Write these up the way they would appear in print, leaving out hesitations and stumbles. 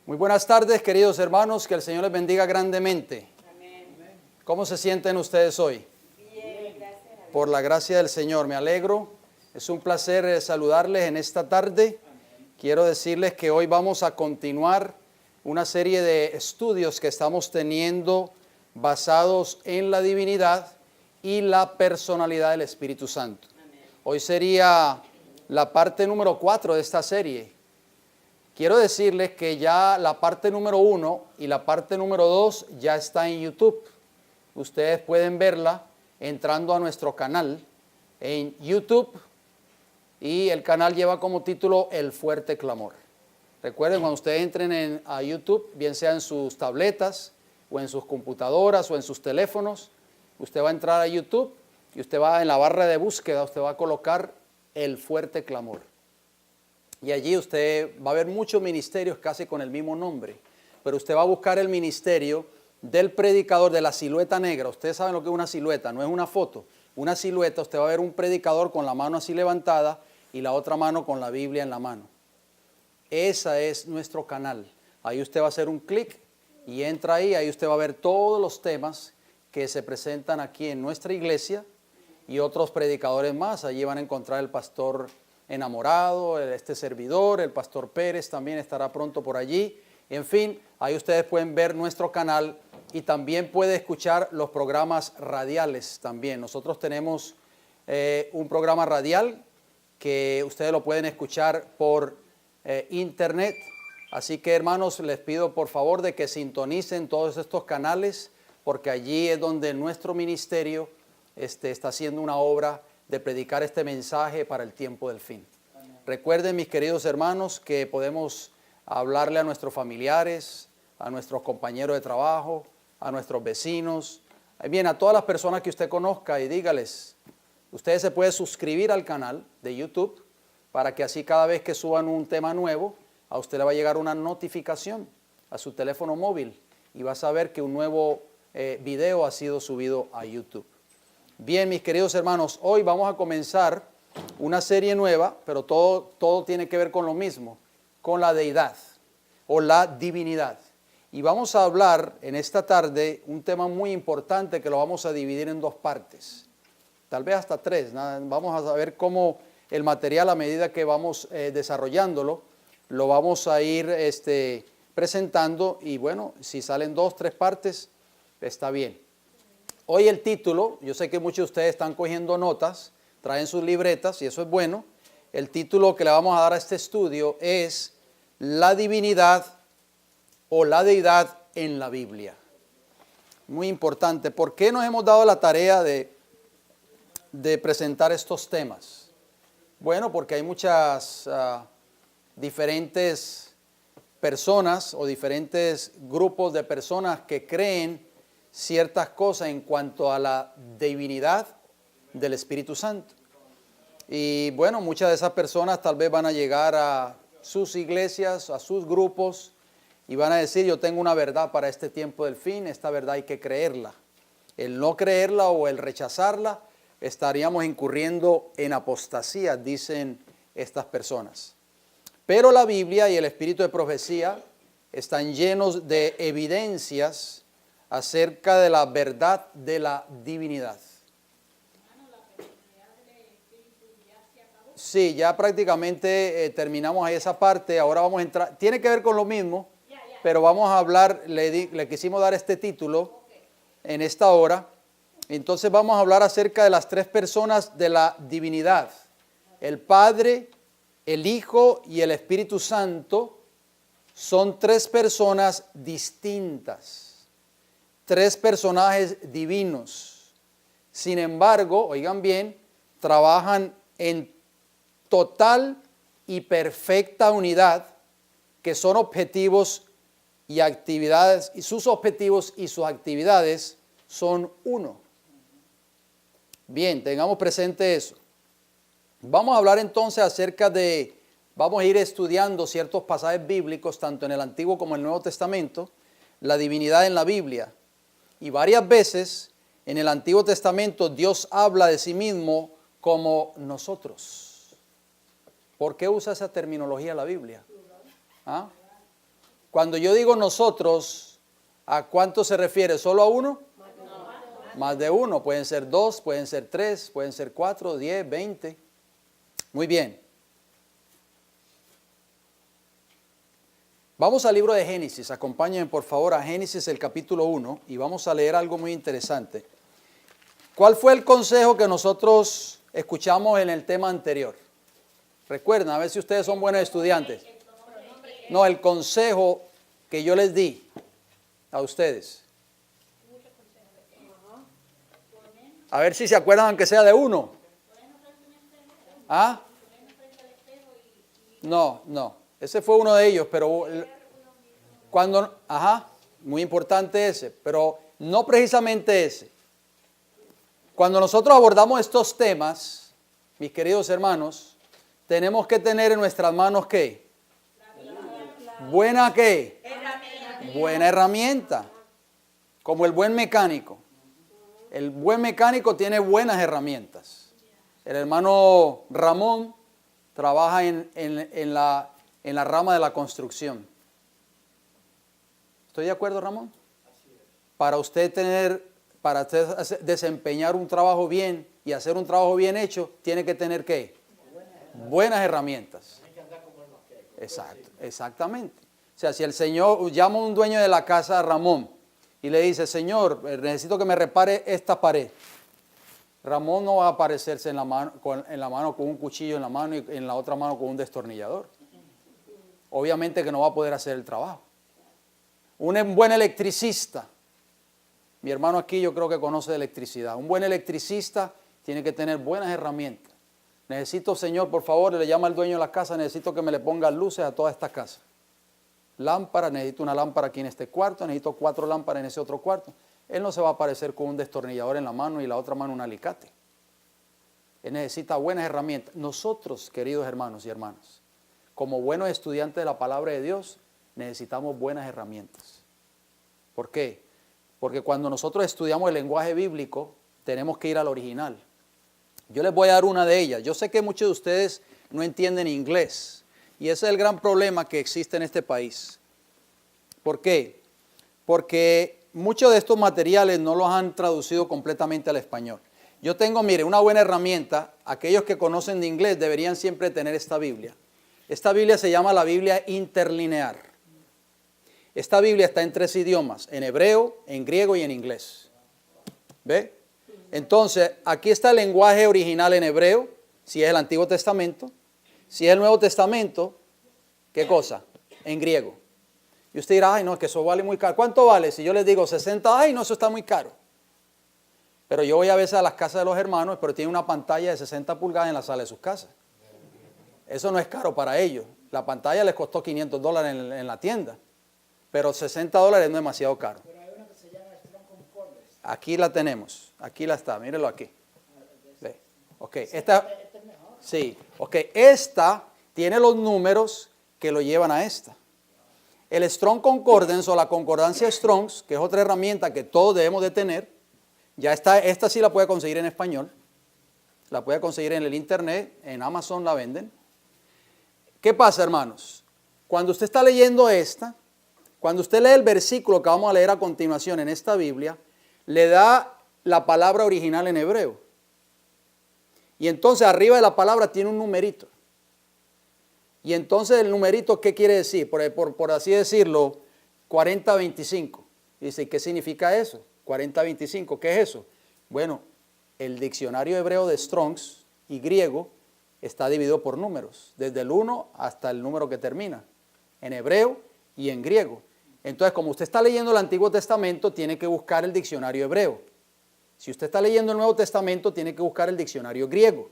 Muy buenas tardes, queridos hermanos, que el Señor les bendiga grandemente. Amén. ¿Cómo se sienten ustedes hoy? Bien, gracias a Dios. Por la gracia del Señor, me alegro. Es un placer saludarles en esta tarde. Quiero decirles que hoy vamos a continuar una serie de estudios que estamos teniendo basados en la divinidad y la personalidad del Espíritu Santo. Hoy sería la parte número 4 de esta serie. Quiero decirles que ya la parte número 1 y la parte número 2 ya está en YouTube. Ustedes pueden verla entrando a nuestro canal en YouTube y el canal lleva como título El Fuerte Clamor. Recuerden, cuando ustedes entren a YouTube, bien sea en sus tabletas o en sus computadoras o en sus teléfonos, usted va a entrar a YouTube y usted va en la barra de búsqueda, usted va a colocar El Fuerte Clamor. Y allí usted va a ver muchos ministerios casi con el mismo nombre, pero usted va a buscar el ministerio del predicador de la silueta negra. Ustedes saben lo que es una silueta, no es una foto. Una silueta, usted va a ver un predicador con la mano así levantada y la otra mano con la Biblia en la mano. Ese es nuestro canal. Ahí usted va a hacer un clic y entra ahí usted va a ver todos los temas que se presentan aquí en nuestra iglesia y otros predicadores más. Allí van a encontrar el pastor Enamorado, este servidor, el pastor Pérez también estará pronto por allí. En fin, ahí ustedes pueden ver nuestro canal y también puede escuchar los programas radiales también. Nosotros tenemos un programa radial que ustedes lo pueden escuchar por internet. Así que, hermanos, les pido por favor de que sintonicen todos estos canales, porque allí es donde nuestro ministerio está haciendo una obra de predicar este mensaje para el tiempo del fin. Amén. Recuerden, mis queridos hermanos, que podemos hablarle a nuestros familiares, a nuestros compañeros de trabajo, a nuestros vecinos, bien, a todas las personas que usted conozca y dígales, usted se puede suscribir al canal de YouTube para que así cada vez que suban un tema nuevo, a usted le va a llegar una notificación a su teléfono móvil y va a saber que un nuevo video ha sido subido a YouTube. Bien, mis queridos hermanos, hoy vamos a comenzar una serie nueva, pero todo tiene que ver con lo mismo, con la deidad o la divinidad. Y vamos a hablar en esta tarde un tema muy importante que lo vamos a dividir en dos partes, tal vez hasta tres. Vamos a ver cómo el material a medida que vamos desarrollándolo, lo vamos a ir presentando y bueno, si salen 2, 3 partes, está bien. Hoy el título, yo sé que muchos de ustedes están cogiendo notas, traen sus libretas y eso es bueno. El título que le vamos a dar a este estudio es La divinidad o la deidad en la Biblia. Muy importante. ¿Por qué nos hemos dado la tarea de presentar estos temas? Bueno, porque hay muchas diferentes personas o diferentes grupos de personas que creen ciertas cosas en cuanto a la divinidad del Espíritu Santo. Y bueno, muchas de esas personas tal vez van a llegar a sus iglesias, a sus grupos y van a decir, yo tengo una verdad para este tiempo del fin, esta verdad hay que creerla. El no creerla o el rechazarla, estaríamos incurriendo en apostasía, dicen estas personas. Pero la Biblia y el espíritu de profecía están llenos de evidencias acerca de la verdad de la divinidad. Sí, ya prácticamente terminamos ahí esa parte, ahora vamos a entrar, tiene que ver con lo mismo, pero vamos a hablar, le quisimos dar este título en esta hora, entonces vamos a hablar acerca de las 3 personas de la divinidad, el Padre, el Hijo y el Espíritu Santo son 3 personas distintas. 3 personajes divinos. Sin embargo, oigan bien, trabajan en total y perfecta unidad, que son objetivos y actividades, y sus objetivos y sus actividades son uno. Bien, tengamos presente eso. Vamos a hablar entonces vamos a ir estudiando ciertos pasajes bíblicos, tanto en el Antiguo como en el Nuevo Testamento, la divinidad en la Biblia. Y varias veces en el Antiguo Testamento Dios habla de sí mismo como nosotros. ¿Por qué usa esa terminología la Biblia? ¿Ah? Cuando yo digo nosotros, ¿a cuánto se refiere? ¿Solo a uno? Más de uno. Pueden ser 2, pueden ser 3, pueden ser 4, 10, 20. Muy bien. Vamos al libro de Génesis. Acompáñenme por favor a Génesis el capítulo 1 y vamos a leer algo muy interesante. ¿Cuál fue el consejo que nosotros escuchamos en el tema anterior? Recuerden, a ver si ustedes son buenos estudiantes. No, el consejo que yo les di a ustedes. A ver si se acuerdan aunque sea de uno. ¿Ah? No. Ese fue uno de ellos, pero cuando, muy importante ese, pero no precisamente ese. Cuando nosotros abordamos estos temas, mis queridos hermanos, tenemos que tener en nuestras manos ¿qué? ¿Buena qué? Buena herramienta. Como el buen mecánico. El buen mecánico tiene buenas herramientas. El hermano Ramón trabaja en la rama de la construcción. ¿Estoy de acuerdo, Ramón? Para usted desempeñar un trabajo bien y hacer un trabajo bien hecho, tiene que tener ¿qué? Buenas herramientas. Exacto, exactamente. O sea, si el Señor llama a un dueño de la casa, Ramón, y le dice, Señor, necesito que me repare esta pared. Ramón no va a aparecerse en la mano con un cuchillo en la mano y en la otra mano con un destornillador. Obviamente que no va a poder hacer el trabajo. Un buen electricista, mi hermano aquí yo creo que conoce de electricidad. Un buen electricista tiene que tener buenas herramientas. Necesito, Señor, por favor, le llama al dueño de la casa, necesito que me le ponga luces a toda esta casa. Lámpara, necesito una lámpara aquí en este cuarto, necesito 4 lámparas en ese otro cuarto. Él no se va a aparecer con un destornillador en la mano y la otra mano un alicate. Él necesita buenas herramientas. Nosotros, queridos hermanos y hermanas, como buenos estudiantes de la palabra de Dios, necesitamos buenas herramientas. ¿Por qué? Porque cuando nosotros estudiamos el lenguaje bíblico, tenemos que ir al original. Yo les voy a dar una de ellas. Yo sé que muchos de ustedes no entienden inglés. Y ese es el gran problema que existe en este país. ¿Por qué? Porque muchos de estos materiales no los han traducido completamente al español. Yo tengo, mire, una buena herramienta. Aquellos que conocen de inglés deberían siempre tener esta Biblia. Esta Biblia se llama la Biblia interlinear. Esta Biblia está en 3 idiomas, en hebreo, en griego y en inglés. ¿Ve? Entonces, aquí está el lenguaje original en hebreo, si es el Antiguo Testamento. Si es el Nuevo Testamento, ¿qué cosa? En griego. Y usted dirá, ay no, que eso vale muy caro. ¿Cuánto vale? Si yo les digo 60, ay no, eso está muy caro. Pero yo voy a veces a las casas de los hermanos, pero tienen una pantalla de 60 pulgadas en la sala de sus casas. Eso no es caro para ellos. La pantalla les costó $500 en la tienda. Pero $60 no es demasiado caro. Pero hay una que se llama Strong Concordance. Aquí la tenemos. Aquí la está. Mírenlo aquí. ¿Ve? Ok. Esta, Este es mejor. sí. Ok. Esta tiene los números que lo llevan a esta. El Strong Concordance o la concordancia Strongs, que es otra herramienta que todos debemos de tener, ya está, esta sí la puede conseguir en español. La puede conseguir en el internet, en Amazon la venden. ¿Qué pasa, hermanos? Cuando usted está leyendo esta, cuando usted lee el versículo que vamos a leer a continuación en esta Biblia, le da la palabra original en hebreo. Y entonces arriba de la palabra tiene un numerito. Y entonces el numerito, ¿qué quiere decir? Por así decirlo, 4025. Dice, ¿qué significa eso? 4025, ¿qué es eso? Bueno, el diccionario hebreo de Strongs y griego está dividido por números, desde el 1 hasta el número que termina, en hebreo y en griego. Entonces, como usted está leyendo el Antiguo Testamento, tiene que buscar el diccionario hebreo. Si usted está leyendo el Nuevo Testamento, tiene que buscar el diccionario griego.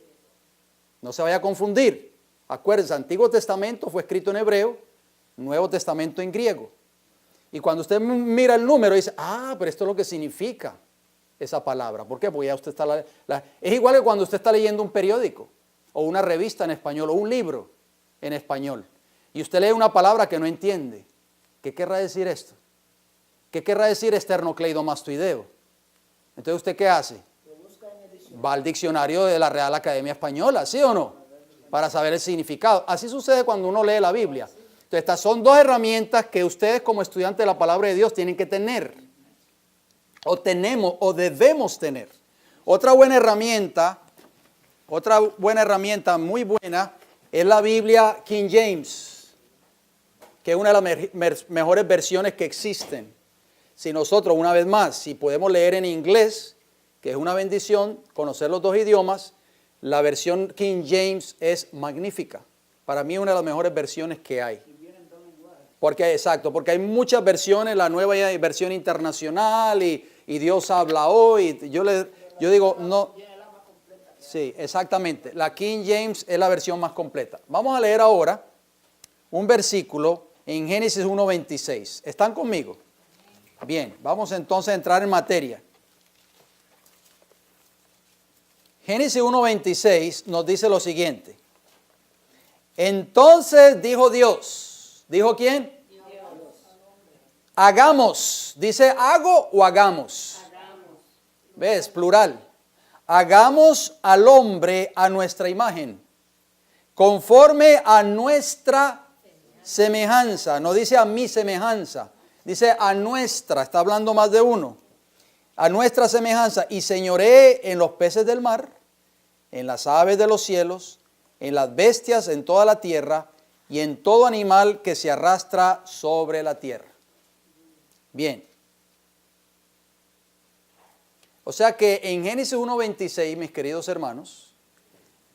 No se vaya a confundir. Acuérdense, Antiguo Testamento fue escrito en hebreo, Nuevo Testamento en griego. Y cuando usted mira el número, dice, pero esto es lo que significa esa palabra. ¿Por qué? Porque ya usted está... Es igual que cuando usted está leyendo un periódico, o una revista en español, o un libro en español, y usted lee una palabra que no entiende. ¿Qué querrá decir esto? ¿Qué querrá decir esternocleidomastoideo? Entonces, ¿usted qué hace? Va al diccionario de la Real Academia Española, ¿sí o no? Para saber el significado. Así sucede cuando uno lee la Biblia. Entonces, Entonces, estas son dos herramientas que ustedes como estudiantes de la palabra de Dios tienen que tener. O tenemos o debemos tener. Otra buena herramienta muy buena es la Biblia King James, que es una de las mejores versiones que existen. Si nosotros, una vez más, si podemos leer en inglés, que es una bendición, conocer los dos idiomas, la versión King James es magnífica. Para mí es una de las mejores versiones que hay. Porque hay muchas versiones, la nueva versión internacional y Dios habla hoy. Yo digo, no. Sí, exactamente. La King James es la versión más completa. Vamos a leer ahora un versículo en Génesis 1:26. ¿Están conmigo? Bien, vamos entonces a entrar en materia. Génesis 1:26 nos dice lo siguiente. Entonces dijo Dios. ¿Dijo quién? Dios. Hagamos. ¿Dice hago o hagamos? Hagamos. ¿Ves? Plural. Hagamos al hombre a nuestra imagen, conforme a nuestra semejanza. No dice a mi semejanza, dice a nuestra. Está hablando más de uno. A nuestra semejanza, y señoree en los peces del mar, en las aves de los cielos, en las bestias, en toda la tierra, y en todo animal que se arrastra sobre la tierra. Bien. O sea que en Génesis 1:26, mis queridos hermanos,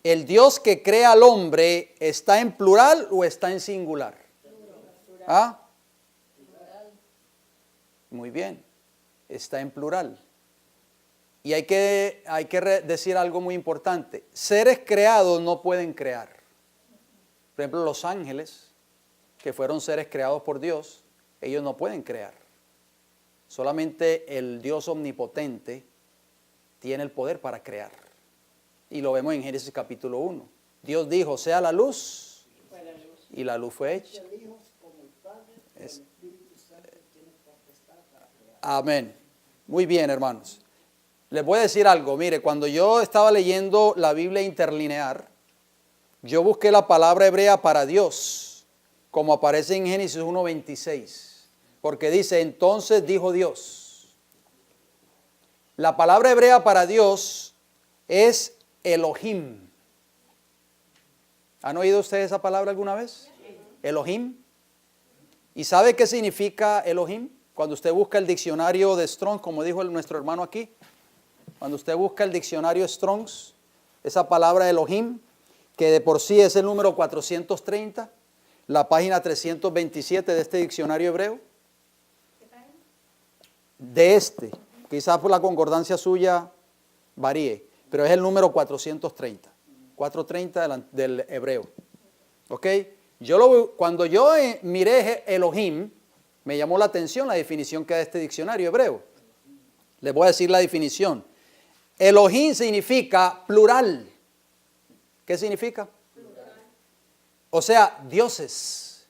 el Dios que crea al hombre, ¿está en plural o está en singular? ¿Ah? Muy bien, está en plural. Y hay que decir algo muy importante. Seres creados no pueden crear. Por ejemplo, los ángeles, que fueron seres creados por Dios, ellos no pueden crear. Solamente el Dios omnipotente tiene el poder para crear. Y lo vemos en Génesis capítulo 1. Dios dijo, sea la luz, y la luz fue hecha. Amén. Muy bien, hermanos. Les voy a decir algo. Mire, cuando yo estaba leyendo la Biblia interlinear, yo busqué la palabra hebrea para Dios, como aparece en Génesis 1:26. Porque dice, entonces dijo Dios. La palabra hebrea para Dios es Elohim. ¿Han oído ustedes esa palabra alguna vez? Elohim. ¿Y sabe qué significa Elohim? Cuando usted busca el diccionario de Strong, como dijo nuestro hermano aquí, cuando usted busca el diccionario Strongs, esa palabra Elohim, que de por sí es el número 430, la página 327 de este diccionario hebreo, de este, quizás por la concordancia suya varíe, pero es el número 430, 430 del hebreo. ¿Ok? Cuando yo miré Elohim, me llamó la atención la definición que da este diccionario hebreo. Les voy a decir la definición. Elohim significa plural. ¿Qué significa? Plural. O sea, dioses.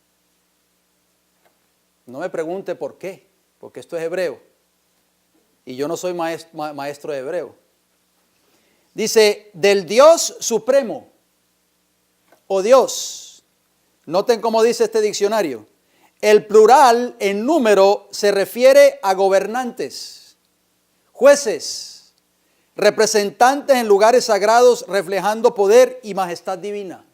No me pregunte por qué, porque esto es hebreo. Y yo no soy maestro de hebreo. Dice, del Dios supremo, o Dios. Noten cómo dice este diccionario. El plural en número se refiere a gobernantes, jueces, representantes en lugares sagrados reflejando poder y majestad divina.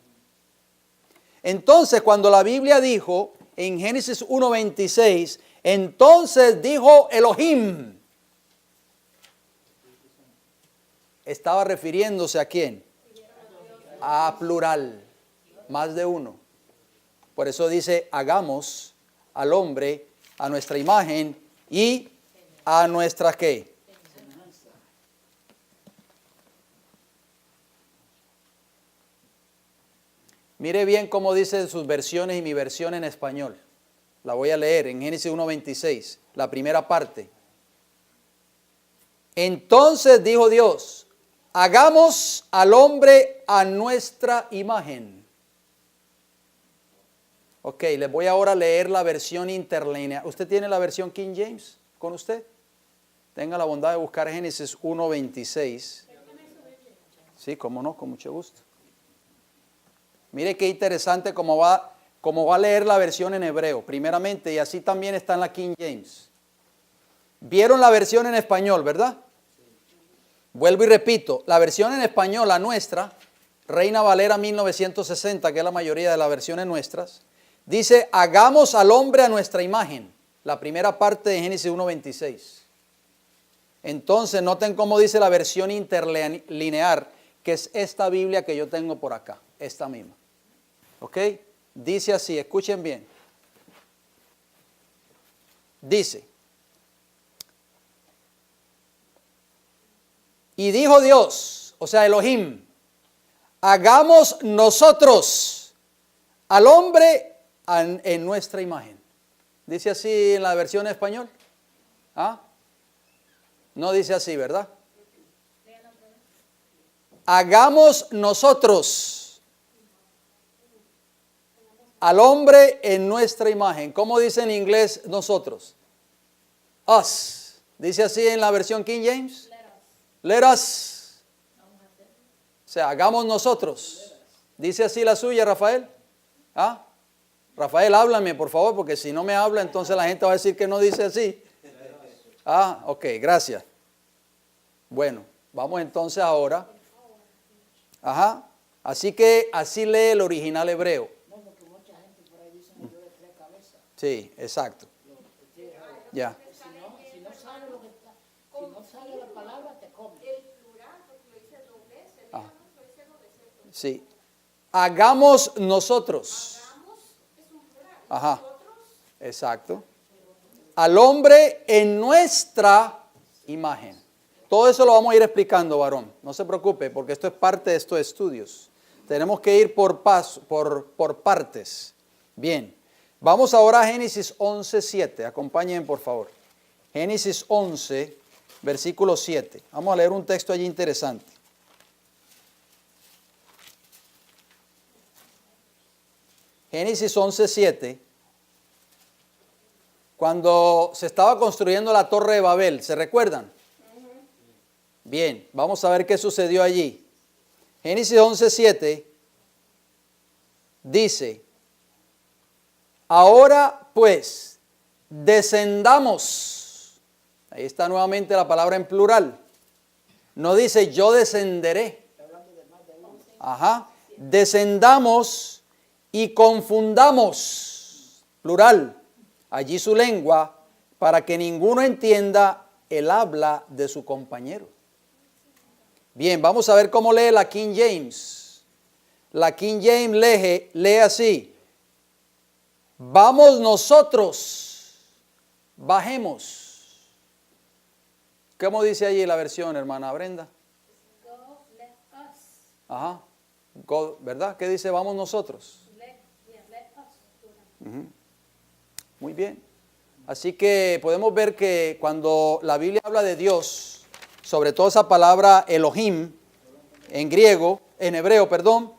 Entonces, cuando la Biblia dijo en Génesis 1:26, entonces dijo Elohim, estaba refiriéndose a quién? A plural, más de uno. Por eso dice, hagamos al hombre a nuestra imagen y a nuestra ¿qué? Mire bien cómo dice sus versiones y mi versión en español. La voy a leer en Génesis 1:26, la primera parte. Entonces dijo Dios, hagamos al hombre a nuestra imagen. Ok, les voy ahora a leer la versión interlineal. ¿Usted tiene la versión King James con usted? Tenga la bondad de buscar Génesis 1:26. Sí, cómo no, con mucho gusto. Mire qué interesante cómo como va a leer la versión en hebreo, primeramente, y así también está en la King James. ¿Vieron la versión en español, verdad? Vuelvo y repito, la versión en español, la nuestra, Reina Valera 1960, que es la mayoría de las versiones nuestras, dice, hagamos al hombre a nuestra imagen, la primera parte de Génesis 1:26. Entonces, noten cómo dice la versión interlinear, que es esta Biblia que yo tengo por acá, esta misma. ¿Ok? Dice así, escuchen bien. Dice, y dijo Dios, o sea, Elohim, hagamos nosotros al hombre en nuestra imagen. Dice así en la versión en español. ¿Ah? No dice así, ¿verdad? Hagamos nosotros al hombre en nuestra imagen. ¿Cómo dice en inglés nosotros? Us. ¿Dice así en la versión King James? Let us. O sea, hagamos nosotros. ¿Dice así la suya, Rafael? ¿Ah? Rafael, háblame, por favor, porque si no me habla, entonces la gente va a decir que no dice así. Ah, ok, gracias. Bueno, vamos entonces ahora. Ajá. Así que así lee el original hebreo. No, porque mucha gente por ahí dice yo de 3 cabezas. Sí, exacto. Ya. Si no sale lo que está, si no sale la palabra, te come. El plural, porque lo dice dos veces, Ah. digamos, lo dice dos veces. Sí. Hagamos nosotros. Hagamos es un plural. Ajá. Exacto. Al hombre en nuestra imagen. Todo eso lo vamos a ir explicando, varón. No se preocupe, porque esto es parte de estos estudios. Tenemos que ir por partes. Bien. Vamos ahora a Génesis 11:7. Acompáñenme, por favor. Génesis 11, versículo 7. Vamos a leer un texto allí interesante. Génesis 11:7. Cuando se estaba construyendo la Torre de Babel, ¿se recuerdan? Bien, vamos a ver qué sucedió allí. Génesis 11:7 dice, ahora pues, descendamos. Ahí está nuevamente la palabra en plural. No dice yo descenderé. Ajá. Descendamos y confundamos, plural, allí su lengua, para que ninguno entienda el habla de su compañero. Bien, vamos a ver cómo lee la King James. La King James lee así. Vamos nosotros, bajemos. ¿Cómo dice allí la versión, hermana Brenda? Go, let us. Ajá. Go, ¿verdad? ¿Qué dice vamos nosotros? Let us. Plural. Muy bien. Así que podemos ver que cuando la Biblia habla de Dios, sobre todo esa palabra Elohim, en griego, en hebreo, perdón,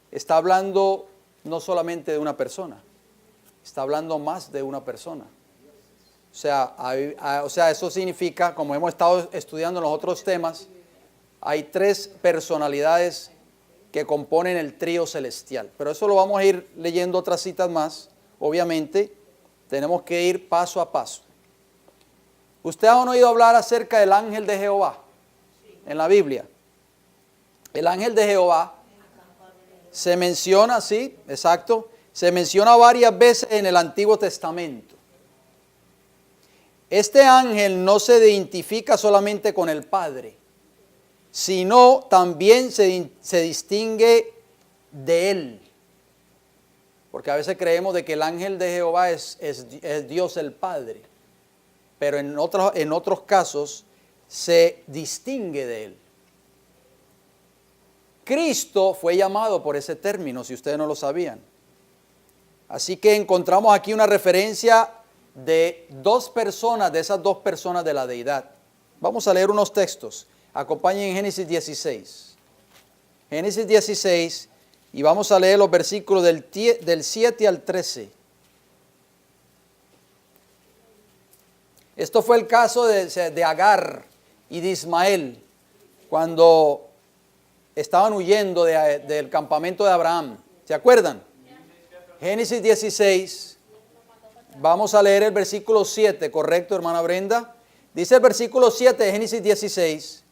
está hablando no solamente de una persona, está hablando más de una persona. O sea, eso significa, como hemos estado estudiando en los otros temas, hay 3 personalidades que componen el trío celestial. Pero eso lo vamos a ir leyendo otras citas más. Obviamente, tenemos que ir paso a paso. ¿Ustedes han oído hablar acerca del ángel de Jehová en la Biblia? El ángel de Jehová se menciona, sí, exacto, se menciona varias veces en el Antiguo Testamento. Este ángel no se identifica solamente con el Padre, sino también se distingue de Él. Porque a veces creemos de que el ángel de Jehová es Dios el Padre, pero en otros casos se distingue de Él. Cristo fue llamado por ese término, si ustedes no lo sabían. Así que encontramos aquí una referencia de 2 personas, de esas 2 personas de la deidad. Vamos a leer unos textos. Acompañen en Génesis 16. Génesis 16, y vamos a leer los versículos del 7 al 13. Esto fue el caso de Agar y de Ismael, cuando estaban huyendo del campamento de Abraham. ¿Se acuerdan? Génesis 16, vamos a leer el versículo 7, ¿correcto, hermana Brenda? Dice el versículo 7 de Génesis 16,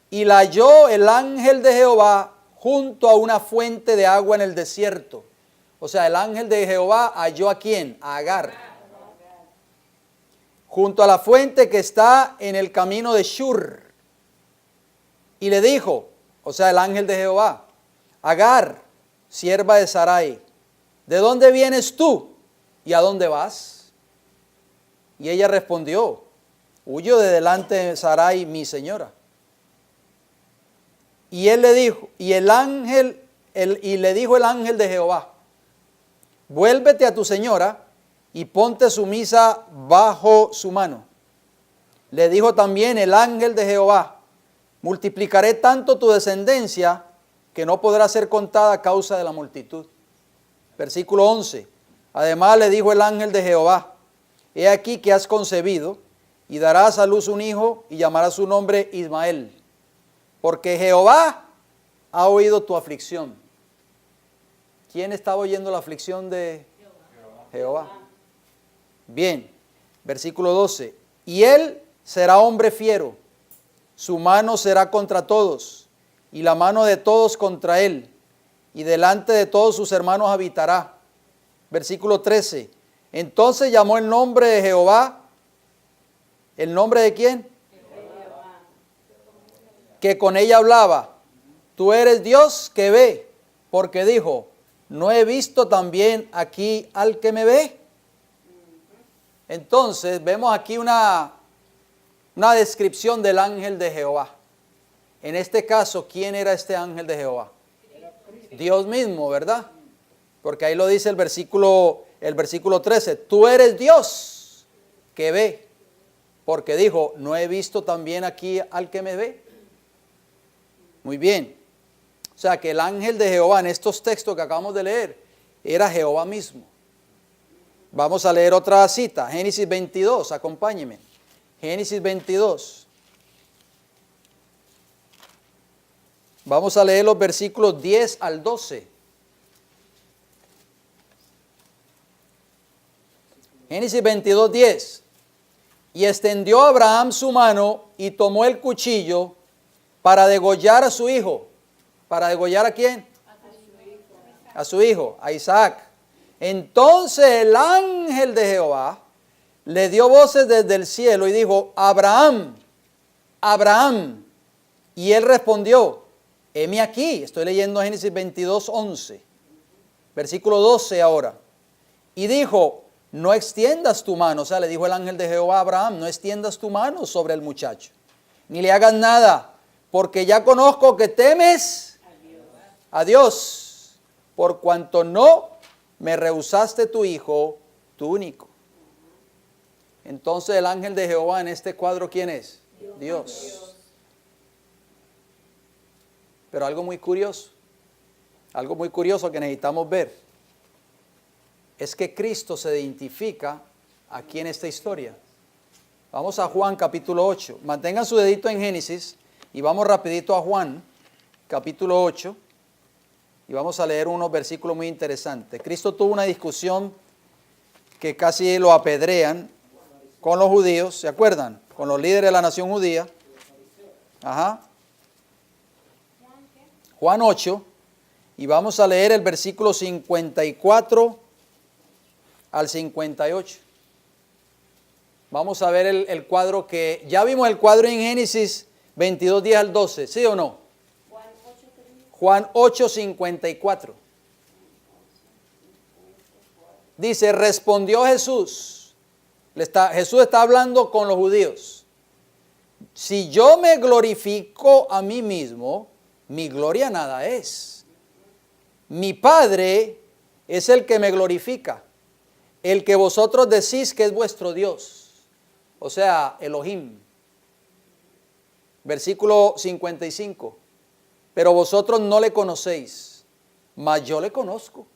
y la halló el ángel de Jehová junto a una fuente de agua en el desierto. O sea, el ángel de Jehová halló ¿a quién? A Agar. Junto a la fuente que está en el camino de Shur. Y le dijo, o sea, el ángel de Jehová, Agar, sierva de Sarai, ¿de dónde vienes tú y a dónde vas? Y ella respondió, huyo de delante de Sarai, mi señora. Y él le dijo, y le dijo el ángel de Jehová, vuélvete a tu señora y ponte sumisa bajo su mano. Le dijo también el ángel de Jehová, multiplicaré tanto tu descendencia que no podrá ser contada a causa de la multitud. Versículo 11. Además le dijo el ángel de Jehová, he aquí que has concebido y darás a luz un hijo y llamarás su nombre Ismael, porque Jehová ha oído tu aflicción. ¿Quién estaba oyendo la aflicción de Jehová? Bien, versículo 12. Y él será hombre fiero, su mano será contra todos, y la mano de todos contra él, y delante de todos sus hermanos habitará. Versículo 13. Entonces llamó el nombre de Jehová. ¿El nombre de quién? Jehová. Que con ella hablaba. Tú eres Dios que ve, porque dijo, ¿no he visto también aquí al que me ve? Entonces vemos aquí una descripción del ángel de Jehová. En este caso, ¿quién era este ángel de Jehová? Dios mismo, ¿verdad? Porque ahí lo dice el versículo 13. Tú eres Dios que ve, porque dijo, ¿no he visto también aquí al que me ve? Muy bien. O sea que el ángel de Jehová en estos textos que acabamos de leer era Jehová mismo. Vamos a leer otra cita, Génesis 22, acompáñeme. Génesis 22. Vamos a leer los versículos 10 al 12. Génesis 22, 10. Y extendió Abraham su mano y tomó el cuchillo para degollar a su hijo. ¿Para degollar a quién? A su hijo, a Isaac. Entonces el ángel de Jehová le dio voces desde el cielo y dijo, Abraham, Abraham. Y él respondió, heme aquí. Estoy leyendo Génesis 22, 11. Versículo 12 ahora. Y dijo, no extiendas tu mano. O sea, le dijo el ángel de Jehová a Abraham, no extiendas tu mano sobre el muchacho, ni le hagas nada, porque ya conozco que temes a Dios, por cuanto no me rehusaste tu hijo, tu único. Entonces el ángel de Jehová en este cuadro, ¿quién es? Dios. Pero algo muy curioso que necesitamos ver, es que Cristo se identifica aquí en esta historia. Vamos a Juan capítulo 8. Mantengan su dedito en Génesis y vamos rapidito a Juan capítulo 8 y vamos a leer unos versículos muy interesantes. Cristo tuvo una discusión que casi lo apedrean con los judíos, ¿se acuerdan? Con los líderes de la nación judía. Ajá. Juan 8, y vamos a leer el versículo 54 al 58. Vamos a ver el cuadro que, ya vimos el cuadro en Génesis 22, 10 al 12, ¿sí o no? Juan 8, 54. Dice, respondió Jesús. Jesús está hablando con los judíos. Si yo me glorifico a mí mismo, mi gloria nada es. Mi Padre es el que me glorifica, el que vosotros decís que es vuestro Dios, o sea, Elohim. Versículo 55. Pero vosotros no le conocéis, mas yo le conozco.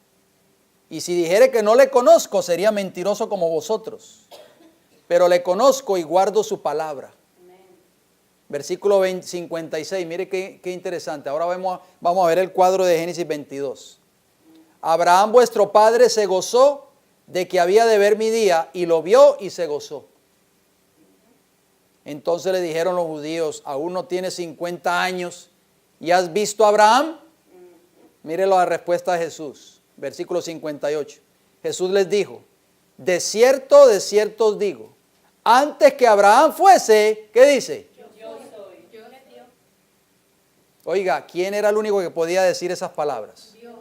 Y si dijere que no le conozco, sería mentiroso como vosotros. Pero le conozco y guardo su palabra. Versículo 56, mire qué interesante. Ahora vamos a ver el cuadro de Génesis 22. Abraham vuestro padre se gozó de que había de ver mi día, y lo vio y se gozó. Entonces le dijeron los judíos, aún no tienes 50 años, ¿y has visto a Abraham? Mire la respuesta de Jesús, versículo 58. Jesús les dijo, de cierto os digo, antes que Abraham fuese, ¿qué dice? Yo le dio. Oiga, ¿quién era el único que podía decir esas palabras? Dios.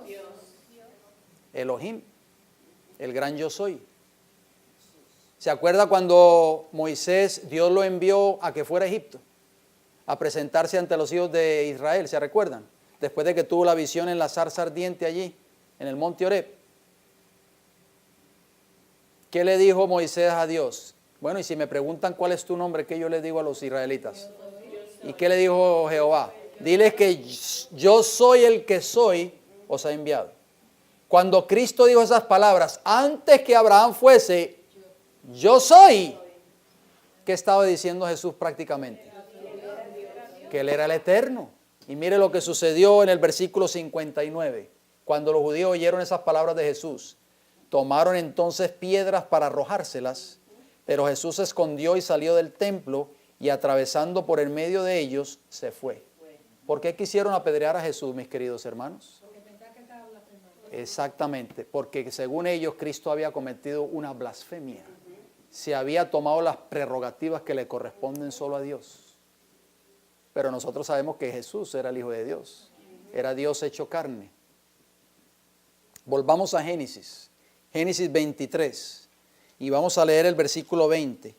Elohim, el gran yo soy. ¿Se acuerda cuando Moisés, Dios lo envió a que fuera a Egipto? A presentarse ante los hijos de Israel, ¿se recuerdan? Después de que tuvo la visión en la zarza ardiente allí, en el monte Oreb. ¿Qué le dijo Moisés a Dios? Bueno, y si me preguntan cuál es tu nombre, ¿qué yo les digo a los israelitas? ¿Y qué le dijo Jehová? Diles que yo soy el que soy, os ha enviado. Cuando Cristo dijo esas palabras, antes que Abraham fuese, yo soy. ¿Qué estaba diciendo Jesús prácticamente? Que Él era el eterno. Y mire lo que sucedió en el versículo 59. Cuando los judíos oyeron esas palabras de Jesús, tomaron entonces piedras para arrojárselas, pero Jesús se escondió y salió del templo y atravesando por el medio de ellos se fue. ¿Por qué quisieron apedrear a Jesús, mis queridos hermanos? Exactamente, porque según ellos Cristo había cometido una blasfemia. Se había tomado las prerrogativas que le corresponden solo a Dios. Pero nosotros sabemos que Jesús era el Hijo de Dios. Era Dios hecho carne. Volvamos a Génesis. Génesis 23. Y vamos a leer el versículo 20.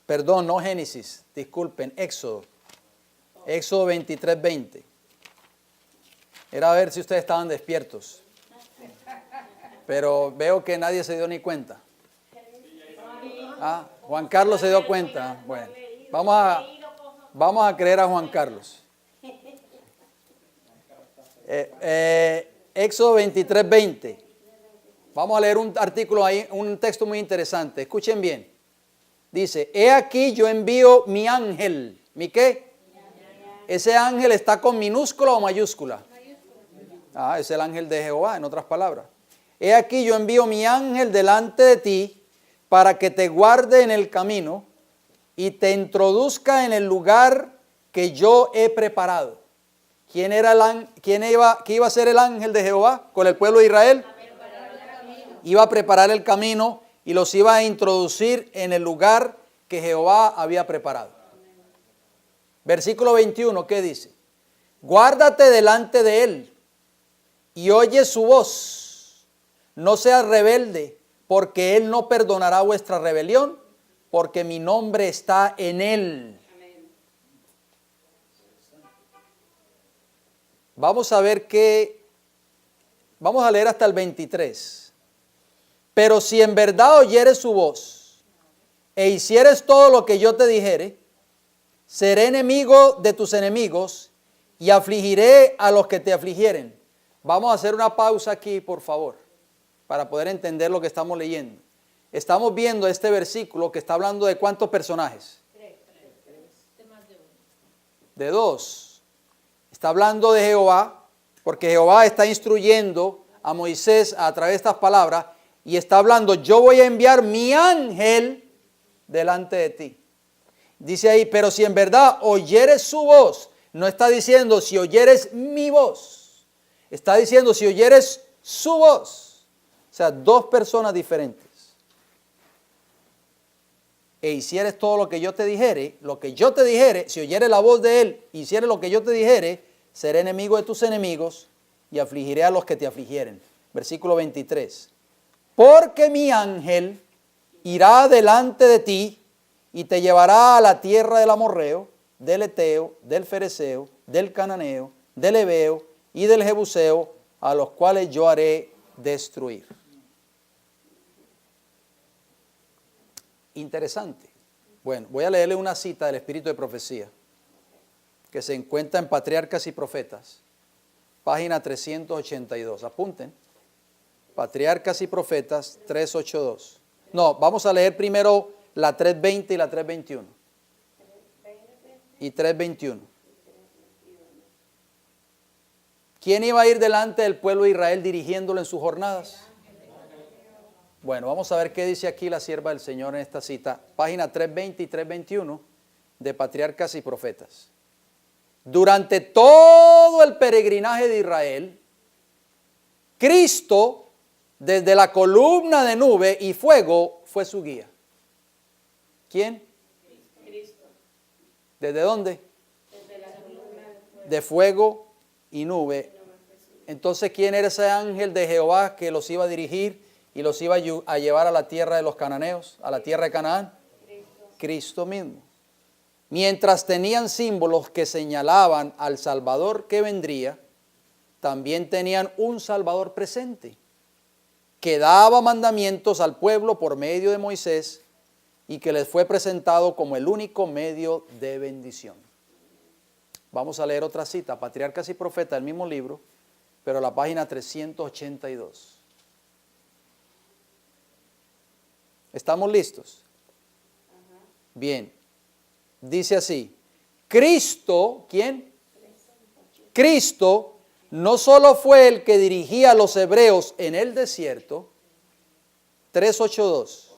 Perdón, no Génesis, disculpen, Éxodo. Éxodo 23, 20. Era a ver si ustedes estaban despiertos. Pero veo que nadie se dio ni cuenta. Ah, Juan Carlos se dio cuenta. Bueno, vamos a creer a Juan Carlos. Éxodo 23, 20. Vamos a leer un artículo ahí, un texto muy interesante. Escuchen bien. Dice, he aquí yo envío mi ángel. ¿Mi qué? Ese ángel está con minúscula o mayúscula. Ah, es el ángel de Jehová, en otras palabras. He aquí yo envío mi ángel delante de ti para que te guarde en el camino y te introduzca en el lugar que yo he preparado. ¿Quién iba a ser el ángel de Jehová con el pueblo de Israel? Iba a preparar el camino y los iba a introducir en el lugar que Jehová había preparado. Versículo 21, ¿qué dice? Guárdate delante de él y oye su voz. No seas rebelde, porque él no perdonará vuestra rebelión, porque mi nombre está en él. Vamos a ver vamos a leer hasta el 23. Pero si en verdad oyeres su voz e hicieres todo lo que yo te dijere, seré enemigo de tus enemigos y afligiré a los que te afligieren. Vamos a hacer una pausa aquí, por favor, para poder entender lo que estamos leyendo. Estamos viendo este versículo que está hablando de ¿cuántos personajes? De dos. Está hablando de Jehová, porque Jehová está instruyendo a Moisés a través de estas palabras. Y está hablando, yo voy a enviar mi ángel delante de ti. Dice ahí, pero si en verdad oyeres su voz, no está diciendo si oyeres mi voz. Está diciendo si oyeres su voz. O sea, dos personas diferentes. E hicieres todo lo que yo te dijere, si oyeres la voz de él, hicieres lo que yo te dijere, seré enemigo de tus enemigos y afligiré a los que te afligieren. Versículo 23. Porque mi ángel irá delante de ti y te llevará a la tierra del amorreo, del eteo, del fereceo, del cananeo, del heveo y del jebuseo, a los cuales yo haré destruir. Interesante. Bueno, voy a leerle una cita del Espíritu de Profecía que se encuentra en Patriarcas y Profetas, página 382. Apunten. Patriarcas y Profetas 382. No, vamos a leer primero la 3:20 y la 3:21. Y 3:21. ¿Quién iba a ir delante del pueblo de Israel dirigiéndolo en sus jornadas? Bueno, vamos a ver qué dice aquí la sierva del Señor en esta cita. Página 3:20 y 3:21 de Patriarcas y Profetas. Durante todo el peregrinaje de Israel, Cristo, desde la columna de nube y fuego, fue su guía. ¿Quién? Cristo. ¿Desde dónde? Desde la columna De fuego y nube. Entonces, ¿quién era ese ángel de Jehová que los iba a dirigir y los iba a llevar a la tierra de los cananeos, a la tierra de Canaán? Cristo mismo. Mientras tenían símbolos que señalaban al Salvador que vendría, también tenían un Salvador presente, que daba mandamientos al pueblo por medio de Moisés y que les fue presentado como el único medio de bendición. Vamos a leer otra cita, Patriarcas y Profetas, el mismo libro, pero la página 382. ¿Estamos listos? Bien. Dice así, Cristo, ¿quién? Cristo no solo fue el que dirigía a los hebreos en el desierto, 3:82.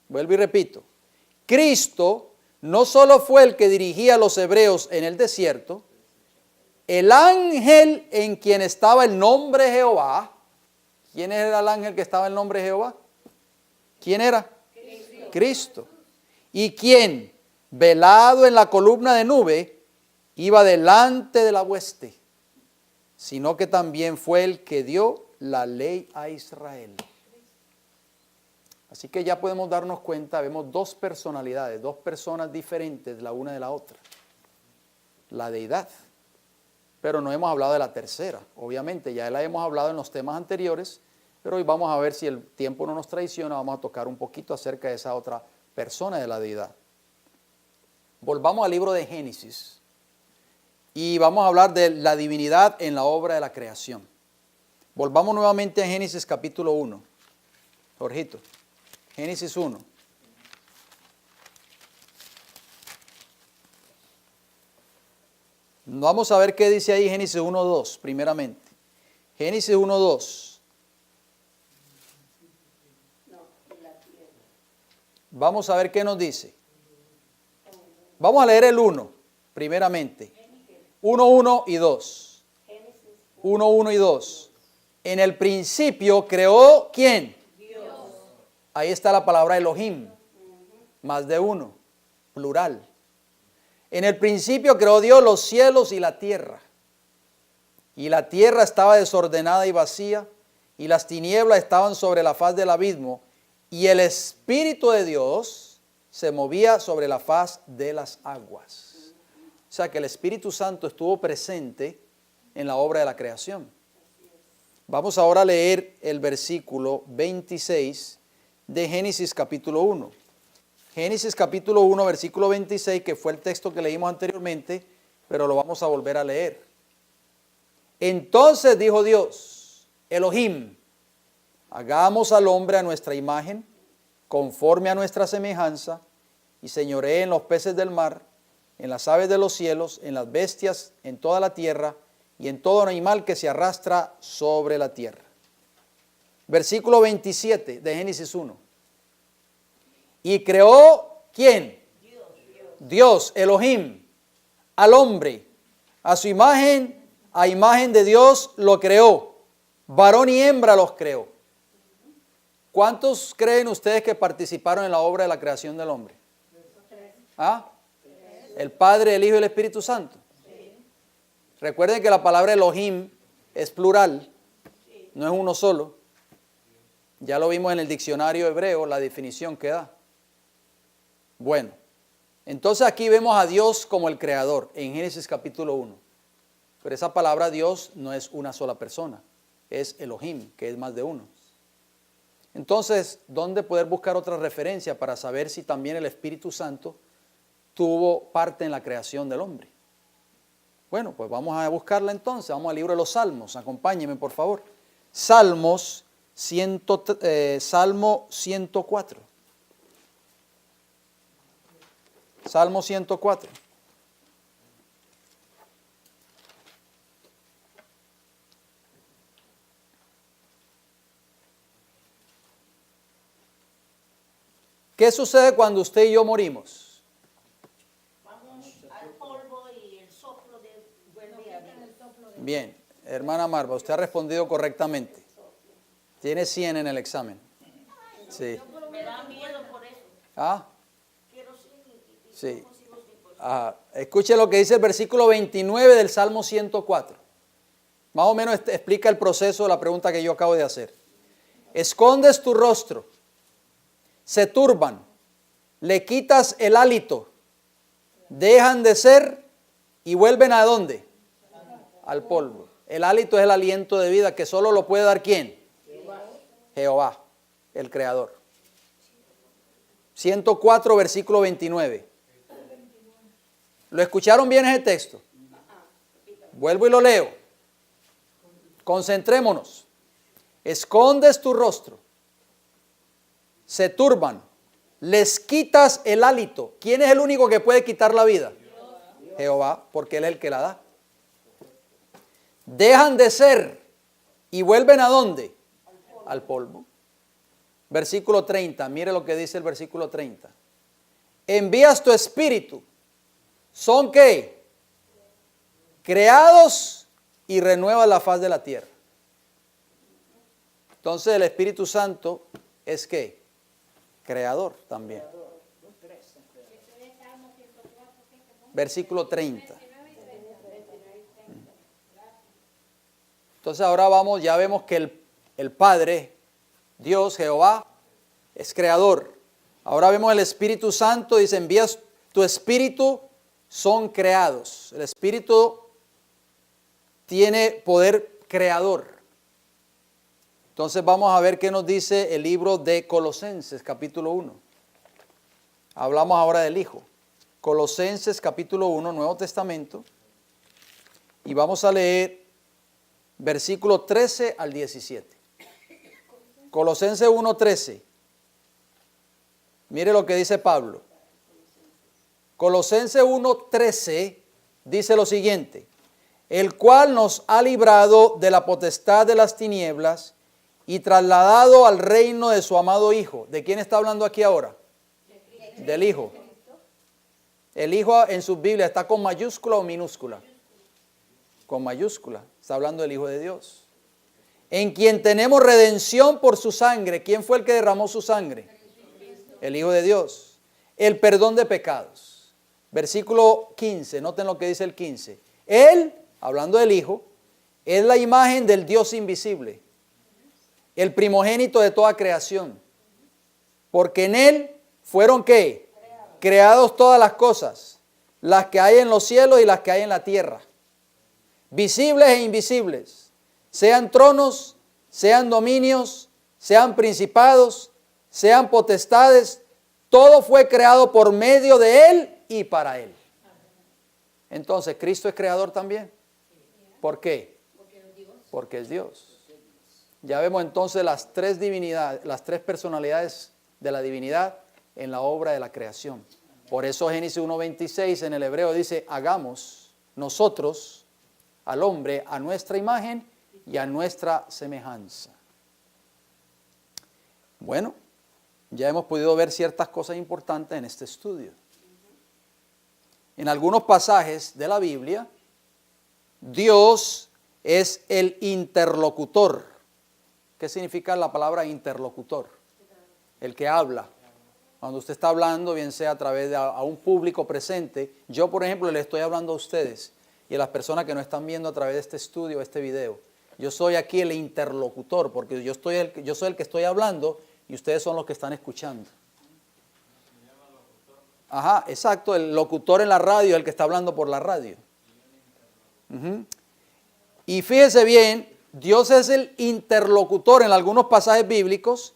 Vuelvo y repito, Cristo no solo fue el que dirigía a los hebreos en el desierto, el ángel en quien estaba el nombre de Jehová. ¿Quién era el ángel que estaba en el nombre de Jehová? ¿Quién era? Cristo. Y quien, velado en la columna de nube, iba delante de la hueste, sino que también fue el que dio la ley a Israel. Así que ya podemos darnos cuenta, vemos dos personalidades, dos personas diferentes la una de la otra. La deidad. Pero no hemos hablado de la tercera, obviamente, ya la hemos hablado en los temas anteriores, pero hoy vamos a ver, si el tiempo no nos traiciona, vamos a tocar un poquito acerca de esa otra persona de la deidad. Volvamos al libro de Génesis y vamos a hablar de la divinidad en la obra de la creación. Volvamos nuevamente a Génesis capítulo 1. Jorgito, Génesis 1. Vamos a ver qué dice ahí Génesis 1:2, primeramente. Génesis 1:2. Vamos a ver qué nos dice. Vamos a leer el 1, primeramente. 1:1 y 2. 1:1 y 2. En el principio creó, ¿quién? Dios. Ahí está la palabra Elohim. Más de uno, plural. En el principio creó Dios los cielos y la tierra. Y la tierra estaba desordenada y vacía, y las tinieblas estaban sobre la faz del abismo, y el Espíritu de Dios se movía sobre la faz de las aguas. O sea que el Espíritu Santo estuvo presente en la obra de la creación. Vamos ahora a leer el versículo 26 de Génesis capítulo 1. Génesis capítulo 1, versículo 26, que fue el texto que leímos anteriormente, pero lo vamos a volver a leer. Entonces dijo Dios, Elohim, hagamos al hombre a nuestra imagen, conforme a nuestra semejanza, y señoree en los peces del mar, en las aves de los cielos, en las bestias, en toda la tierra, y en todo animal que se arrastra sobre la tierra. Versículo 27 de Génesis 1. Y creó, ¿quién? Dios, Elohim, al hombre, a su imagen, a imagen de Dios lo creó, varón y hembra los creó. ¿Cuántos creen ustedes que participaron en la obra de la creación del hombre? ¿Ah? El Padre, el Hijo y el Espíritu Santo. Recuerden que la palabra Elohim es plural, no es uno solo. Ya lo vimos en el diccionario hebreo, la definición que da. Bueno, entonces aquí vemos a Dios como el creador en Génesis capítulo 1. Pero esa palabra Dios no es una sola persona, es Elohim, que es más de uno. Entonces, ¿dónde poder buscar otra referencia para saber si también el Espíritu Santo tuvo parte en la creación del hombre? Bueno, pues vamos a buscarla entonces. Vamos al libro de los Salmos. Acompáñenme, por favor. Salmos Salmo 104. Salmo 104. ¿Qué sucede cuando usted y yo morimos? Vamos al polvo y el soplo de vuelve a Dios. Bien, hermana Marva, usted ha respondido correctamente. Tiene 100 en el examen. Sí. Me da miedo por eso. ¿Ah? Quiero sí. Sí. Escuche lo que dice el versículo 29 del Salmo 104. Más o menos explica el proceso de la pregunta que yo acabo de hacer. Escondes tu rostro, se turban, le quitas el hálito, dejan de ser y vuelven ¿a dónde? Al polvo. El hálito es el aliento de vida que solo lo puede dar ¿quién? Jehová, el Creador. 104, versículo 29. ¿Lo escucharon bien ese texto? Vuelvo y lo leo. Concentrémonos. Escondes tu rostro, se turban, les quitas el hálito. ¿Quién es el único que puede quitar la vida? Jehová, porque Él es el que la da. Dejan de ser y vuelven ¿a dónde? Al polvo. Versículo 30, mire lo que dice el versículo 30. Envías tu espíritu. ¿Son qué? Creados y renuevas la faz de la tierra. Entonces el Espíritu Santo es ¿qué? Creador también. Versículo 30. Entonces ahora vamos, ya vemos que el Padre, Dios, Jehová, es creador. Ahora vemos el Espíritu Santo, dice, envías tu espíritu, son creados. El Espíritu tiene poder creador. Entonces vamos a ver qué nos dice el libro de Colosenses, capítulo 1. Hablamos ahora del Hijo. Colosenses, capítulo 1, Nuevo Testamento. Y vamos a leer versículo 13 al 17. Colosenses 1:13. Mire lo que dice Pablo. Colosenses 1:13 dice lo siguiente: el cual nos ha librado de la potestad de las tinieblas y trasladado al reino de su amado Hijo. ¿De quién está hablando aquí ahora? Del Hijo. El Hijo en sus Biblias está con mayúscula o minúscula. Con mayúscula. Está hablando del Hijo de Dios. En quien tenemos redención por su sangre. ¿Quién fue el que derramó su sangre? El Hijo de Dios. El perdón de pecados. Versículo 15. Noten lo que dice el 15. Él, hablando del Hijo, es la imagen del Dios invisible. El primogénito de toda creación. Porque en Él fueron ¿qué? Creados todas las cosas. Las que hay en los cielos y las que hay en la tierra. Visibles e invisibles. Sean tronos, sean dominios, sean principados, sean potestades. Todo fue creado por medio de Él y para Él. Entonces, ¿Cristo es creador también? ¿Por qué? Porque es Dios. Ya vemos entonces las tres divinidades, las tres personalidades de la divinidad en la obra de la creación. Por eso Génesis 1:26 en el hebreo dice, hagamos nosotros al hombre a nuestra imagen y a nuestra semejanza. Bueno, ya hemos podido ver ciertas cosas importantes en este estudio. En algunos pasajes de la Biblia, Dios es el interlocutor. ¿Qué significa la palabra interlocutor? El que habla. Cuando usted está hablando, bien sea a través de a un público presente, yo por ejemplo le estoy hablando a ustedes y a las personas que nos están viendo a través de este estudio, este video. Yo soy aquí el interlocutor porque yo soy el que estoy hablando y ustedes son los que están escuchando. Ajá, exacto, el locutor en la radio es el que está hablando por la radio. Y fíjese bien, Dios es el interlocutor en algunos pasajes bíblicos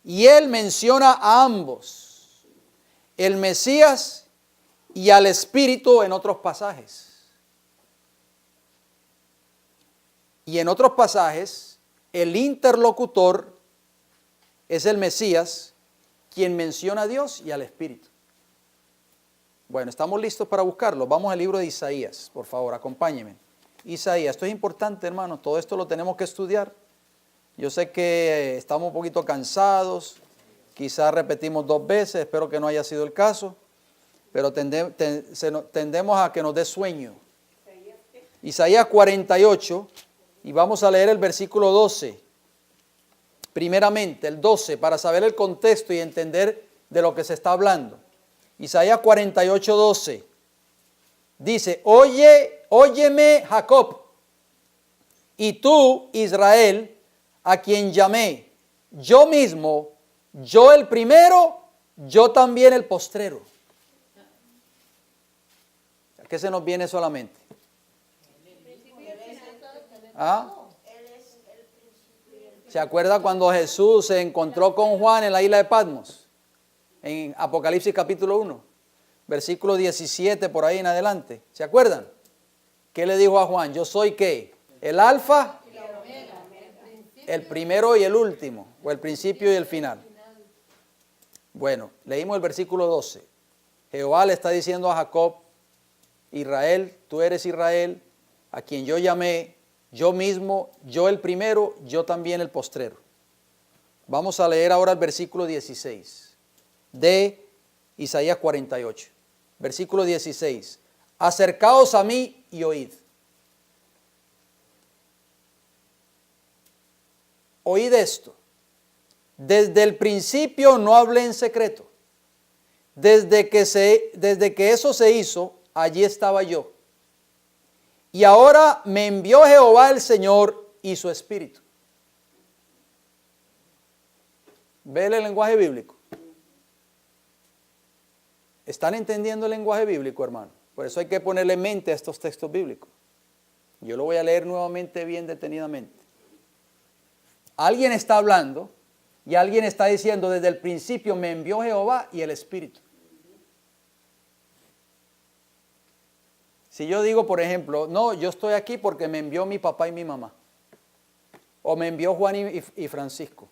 y Él menciona a ambos, el Mesías y al Espíritu en otros pasajes. Y en otros pasajes, el interlocutor es el Mesías quien menciona a Dios y al Espíritu. Bueno, estamos listos para buscarlo. Vamos al libro de Isaías, por favor, acompáñenme. Isaías, esto es importante, hermanos, todo esto lo tenemos que estudiar. Yo sé que estamos un poquito cansados, quizás repetimos 2 veces, espero que no haya sido el caso, pero tendemos a que nos dé sueño. Isaías 48, y vamos a leer el versículo 12. Primeramente, el 12, para saber el contexto y entender de lo que se está hablando. Isaías 48, 12. Dice, óyeme Jacob, y tú Israel, a quien llamé, yo mismo, yo el primero, yo también el postrero. ¿A qué se nos viene solamente? ¿Ah? ¿Se acuerda cuando Jesús se encontró con Juan en la isla de Patmos? En Apocalipsis capítulo 1, versículo 17 por ahí en adelante. ¿Se acuerdan? ¿Qué le dijo a Juan? Yo soy ¿qué? El alfa, el primero y el último, o el principio y el final. Bueno, leímos el versículo 12. Jehová le está diciendo a Jacob, Israel, tú eres Israel, a quien yo llamé, yo mismo, yo el primero, yo también el postrero. Vamos a leer ahora el versículo 16 de Isaías 48. Versículo 16. Acercaos a mí y oíd. Oíd esto. Desde el principio no hablé en secreto. Desde que eso se hizo, allí estaba yo. Y ahora me envió Jehová el Señor y su Espíritu. ¿Ve el lenguaje bíblico? ¿Están entendiendo el lenguaje bíblico, hermano? Por eso hay que ponerle mente a estos textos bíblicos. Yo lo voy a leer nuevamente bien detenidamente. Alguien está hablando y alguien está diciendo, desde el principio me envió Jehová y el Espíritu. Si yo digo, por ejemplo, no, yo estoy aquí porque me envió mi papá y mi mamá, o me envió Juan y Francisco,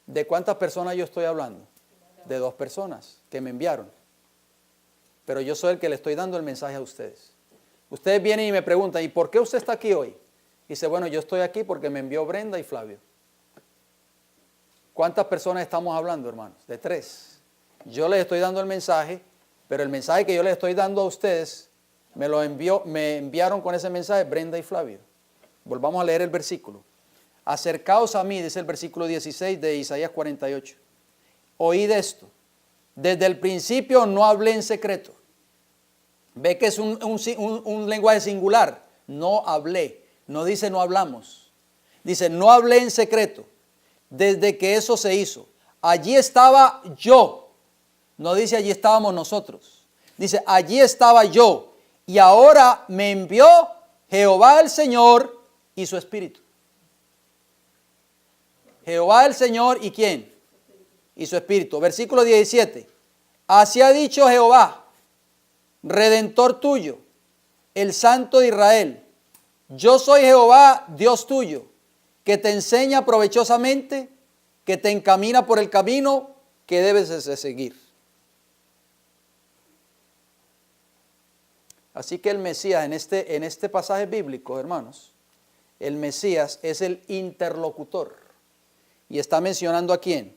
¿de cuántas personas yo estoy hablando? De 2 personas que me enviaron, pero yo soy el que le estoy dando el mensaje a ustedes. Ustedes vienen y me preguntan, ¿y por qué usted está aquí hoy? Dice, bueno, yo estoy aquí porque me envió Brenda y Flavio. ¿Cuántas personas estamos hablando, hermanos? De 3. Yo les estoy dando el mensaje, pero el mensaje que yo les estoy dando a ustedes, me enviaron con ese mensaje Brenda y Flavio. Volvamos a leer el versículo. Acercaos a mí, dice el versículo 16 de Isaías 48. Oíd esto. Desde el principio no hablé en secreto. Ve que es un lenguaje singular. No hablé. No dice no hablamos. Dice no hablé en secreto. Desde que eso se hizo. Allí estaba yo. No dice allí estábamos nosotros. Dice allí estaba yo. Y ahora me envió Jehová el Señor y su Espíritu. Jehová el Señor y ¿quién? Y su Espíritu. Versículo 17. Así ha dicho Jehová, Redentor tuyo, el Santo de Israel. Yo soy Jehová, Dios tuyo, que te enseña provechosamente, que te encamina por el camino que debes de seguir. Así que el Mesías en este pasaje bíblico, hermanos, el Mesías es el interlocutor. Y está mencionando ¿a quién?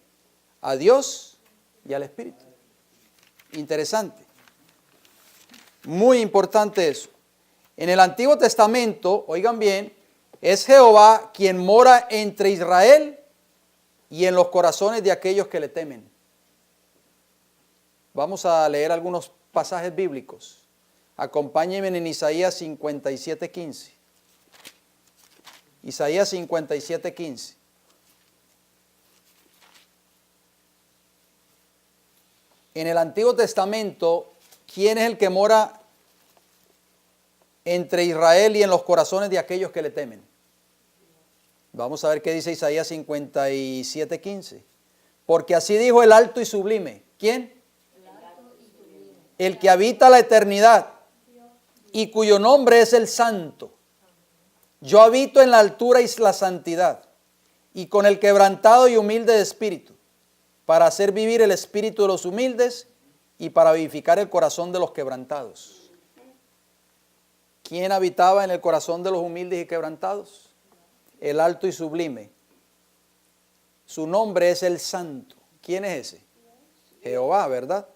A Dios y al Espíritu. Interesante. Muy importante eso. En el Antiguo Testamento, oigan bien, es Jehová quien mora entre Israel y en los corazones de aquellos que le temen. Vamos a leer algunos pasajes bíblicos. Acompáñenme en Isaías 57:15. Isaías 57:15. En el Antiguo Testamento, ¿quién es el que mora entre Israel y en los corazones de aquellos que le temen? Vamos a ver qué dice Isaías 57:15. Porque así dijo el alto y sublime. ¿Quién? El que habita la eternidad y cuyo nombre es el Santo. Yo habito en la altura y la santidad y con el quebrantado y humilde de espíritu, para hacer vivir el espíritu de los humildes y para vivificar el corazón de los quebrantados. ¿Quién habitaba en el corazón de los humildes y quebrantados? El alto y sublime. Su nombre es el Santo. ¿Quién es ese? Jehová, ¿verdad?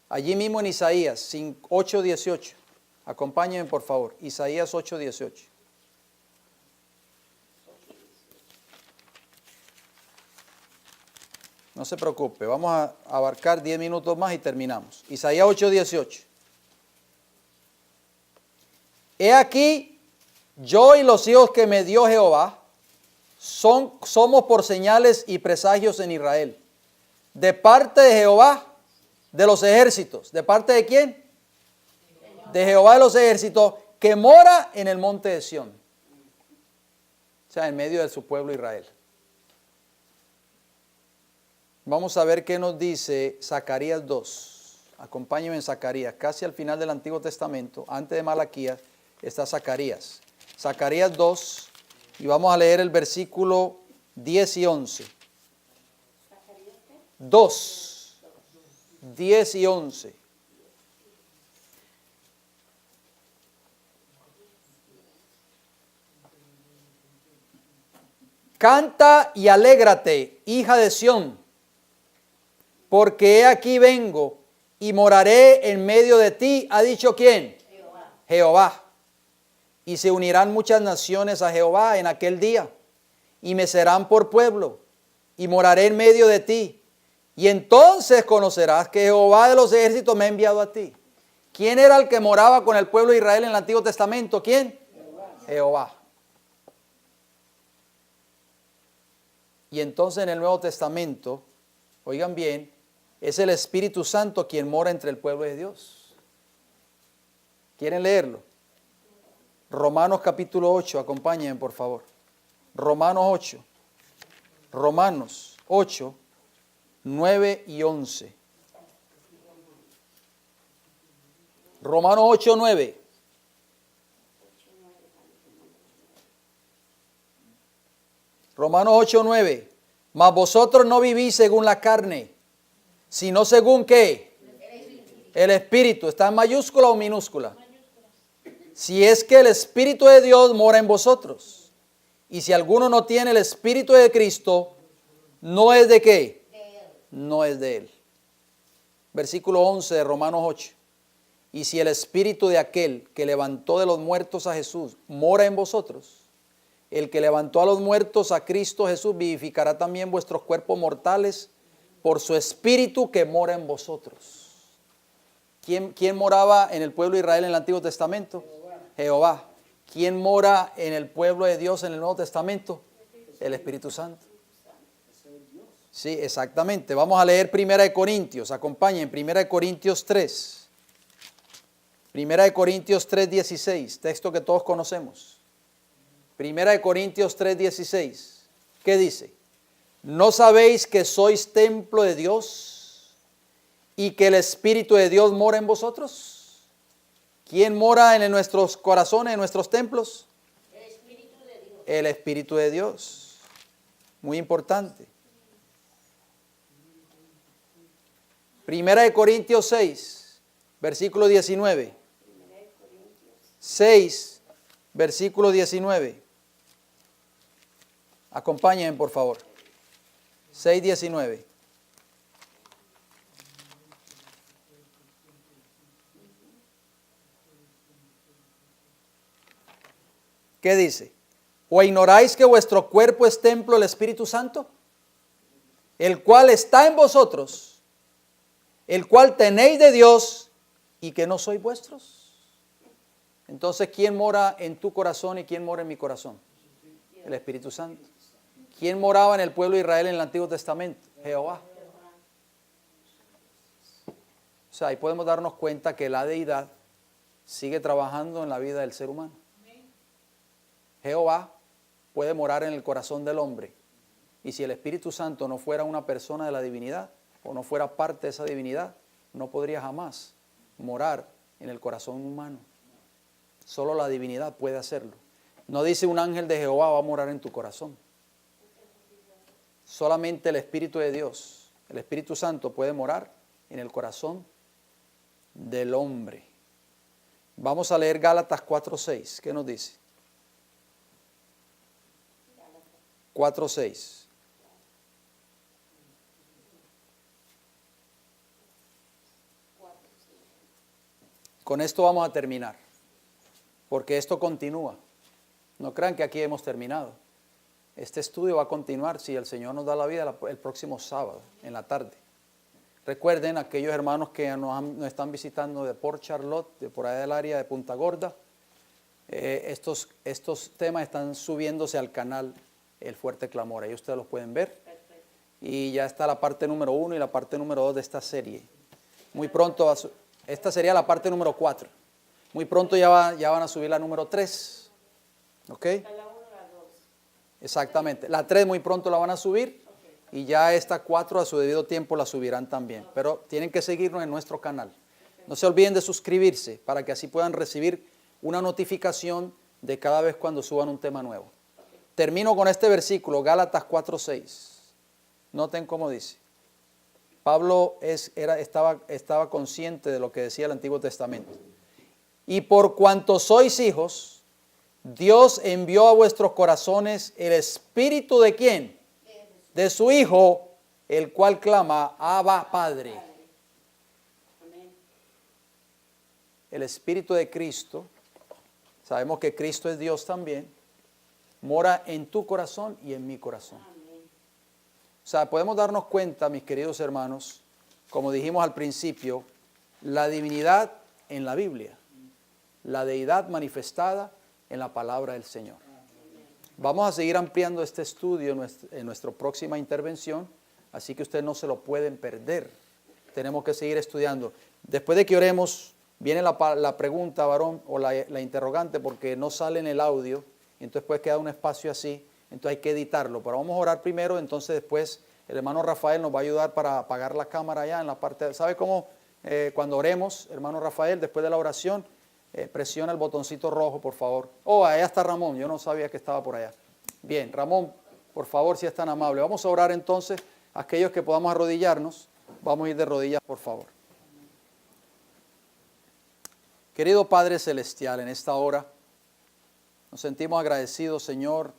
Allí mismo en Isaías 8:18. Acompáñenme por favor. Isaías 8:18. No se preocupe, vamos a abarcar 10 minutos más y terminamos. Isaías 8:18. He aquí, yo y los hijos que me dio Jehová, somos por señales y presagios en Israel. De parte de Jehová, de los ejércitos. ¿De parte de quién? De Jehová de los ejércitos, que mora en el monte de Sión. O sea, en medio de su pueblo Israel. Vamos a ver qué nos dice Zacarías 2. Acompáñenme en Zacarías, casi al final del Antiguo Testamento, antes de Malaquías, está Zacarías. Zacarías 2, y vamos a leer el versículo 10 y 11. 2, 10 y 11. Canta y alégrate, hija de Sión, porque he aquí vengo y moraré en medio de ti, ha dicho ¿quién? Jehová. Y se unirán muchas naciones a Jehová en aquel día, y me serán por pueblo, y moraré en medio de ti. Y entonces conocerás que Jehová de los ejércitos me ha enviado a ti. ¿Quién era el que moraba con el pueblo de Israel en el Antiguo Testamento? ¿Quién? Jehová. Y entonces en el Nuevo Testamento, oigan bien, es el Espíritu Santo quien mora entre el pueblo de Dios. ¿Quieren leerlo? Romanos capítulo 8, acompáñenme por favor. Romanos 8. Romanos 8, 9 y 11. Romanos 8, 9. Romanos 8, 9. Mas vosotros no vivís según la carne, sino según ¿qué? El Espíritu. ¿Está en mayúscula o minúscula? Si es que el Espíritu de Dios mora en vosotros. Y si alguno no tiene el Espíritu de Cristo, ¿no es de qué? No es de él. Versículo 11 de Romanos 8. Y si el Espíritu de aquel que levantó de los muertos a Jesús mora en vosotros, el que levantó a los muertos a Cristo Jesús vivificará también vuestros cuerpos mortales por su Espíritu que mora en vosotros. ¿Quién moraba en el pueblo de Israel en el Antiguo Testamento? Jehová. ¿Quién mora en el pueblo de Dios en el Nuevo Testamento? El Espíritu Santo. Sí, exactamente. Vamos a leer 1 Corintios. Acompañen, 1 Corintios 3. 1 Corintios 3:16, texto que todos conocemos. 1 Corintios 3:16. ¿Qué dice? ¿No sabéis que sois templo de Dios y que el Espíritu de Dios mora en vosotros? ¿Quién mora en nuestros corazones, en nuestros templos? El Espíritu de Dios. El Espíritu de Dios. Muy importante. 1 Corintios 6, versículo 19. 6, versículo 19. Acompáñenme, por favor. 6:19. ¿Qué dice? ¿O ignoráis que vuestro cuerpo es templo del Espíritu Santo? El cual está en vosotros, el cual tenéis de Dios y que no sois vuestros. Entonces, ¿quién mora en tu corazón y quién mora en mi corazón? El Espíritu Santo. ¿Quién moraba en el pueblo de Israel en el Antiguo Testamento? Jehová. O sea, ahí podemos darnos cuenta que la deidad sigue trabajando en la vida del ser humano. Jehová puede morar en el corazón del hombre. Y si el Espíritu Santo no fuera una persona de la divinidad o no fuera parte de esa divinidad, no podría jamás morar en el corazón humano. Solo la divinidad puede hacerlo. No dice un ángel de Jehová va a morar en tu corazón. solamente el Espíritu de Dios, el Espíritu Santo puede morar en el corazón del hombre. Vamos a leer Gálatas 4:6. ¿Qué nos dice? 4:6. Con esto vamos a terminar, porque esto continúa. No crean que aquí hemos terminado. Este estudio va a continuar si el Señor nos da la vida el próximo sábado, en la tarde. Recuerden, aquellos hermanos que nos están visitando de Port Charlotte, de por allá del área de Punta Gorda, estos temas están subiéndose al canal El Fuerte Clamor. Ahí ustedes los pueden ver. Y ya está la parte número 1 y la parte número 2 de esta serie. Muy pronto, esta sería la parte número 4. Muy pronto ya van a subir la número 3. ¿Ok? Exactamente. La 3 muy pronto la van a subir. Y ya esta 4 a su debido tiempo la subirán también. Pero tienen que seguirnos en nuestro canal. No se olviden de suscribirse para que así puedan recibir una notificación de cada vez cuando suban un tema nuevo. Termino con este versículo, Gálatas 4:6. Noten cómo dice. Pablo estaba consciente de lo que decía el Antiguo Testamento. Y por cuanto sois hijos, Dios envió a vuestros corazones el espíritu de ¿quién? De su Hijo, el cual clama, Abba, Padre. El espíritu de Cristo, sabemos que Cristo es Dios también, mora en tu corazón y en mi corazón. O sea, podemos darnos cuenta, mis queridos hermanos, como dijimos al principio, la divinidad en la Biblia, la deidad manifestada en la palabra del Señor. Vamos a seguir ampliando este estudio en nuestra próxima intervención, así que ustedes no se lo pueden perder. Tenemos que seguir estudiando. Después de que oremos, viene la pregunta, varón, o la interrogante, porque no sale en el audio, y entonces puede quedar un espacio así, entonces hay que editarlo. Pero vamos a orar primero, entonces después el hermano Rafael nos va a ayudar para apagar la cámara allá en la parte. ¿Sabe cómo? Cuando oremos, hermano Rafael, después de la oración, presiona el botoncito rojo, por favor. Oh, allá está Ramón, yo no sabía que estaba por allá. Bien, Ramón, por favor, si es tan amable. Vamos a orar entonces, aquellos que podamos arrodillarnos, vamos a ir de rodillas, por favor. Querido Padre Celestial, en esta hora nos sentimos agradecidos, Señor,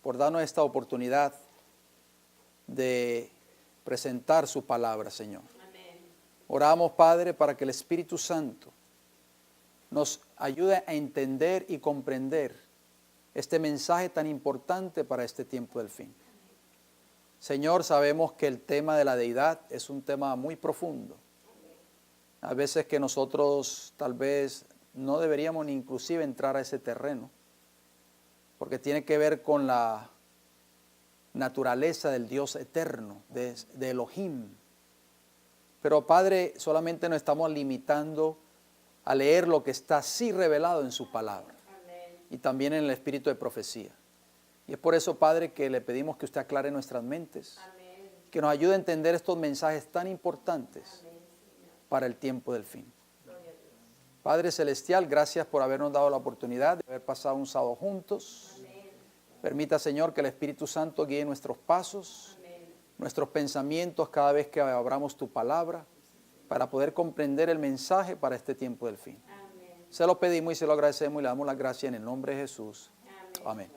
por darnos esta oportunidad de presentar su palabra, Señor. Amén. Oramos, Padre, para que el Espíritu Santo nos ayude a entender y comprender este mensaje tan importante para este tiempo del fin. Señor, sabemos que el tema de la deidad es un tema muy profundo. A veces que nosotros tal vez no deberíamos ni inclusive entrar a ese terreno, porque tiene que ver con la naturaleza del Dios eterno, de Elohim. Pero Padre, solamente nos estamos limitando a leer lo que está así revelado en su palabra. Amén. Y también en el espíritu de profecía. Y es por eso, Padre, que le pedimos que usted aclare nuestras mentes, Amén. que nos ayude a entender estos mensajes tan importantes Amén, Señor. para el tiempo del fin. Gloria a Dios. Padre Celestial, gracias por habernos dado la oportunidad de haber pasado un sábado juntos. Amén. Permita, Señor, que el Espíritu Santo guíe nuestros pasos, Amén. nuestros pensamientos cada vez que abramos tu palabra, para poder comprender el mensaje para este tiempo del fin. Amén. Se lo pedimos y se lo agradecemos y le damos las gracias en el nombre de Jesús. Amén. Amén.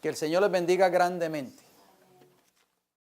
Que el Señor les bendiga grandemente.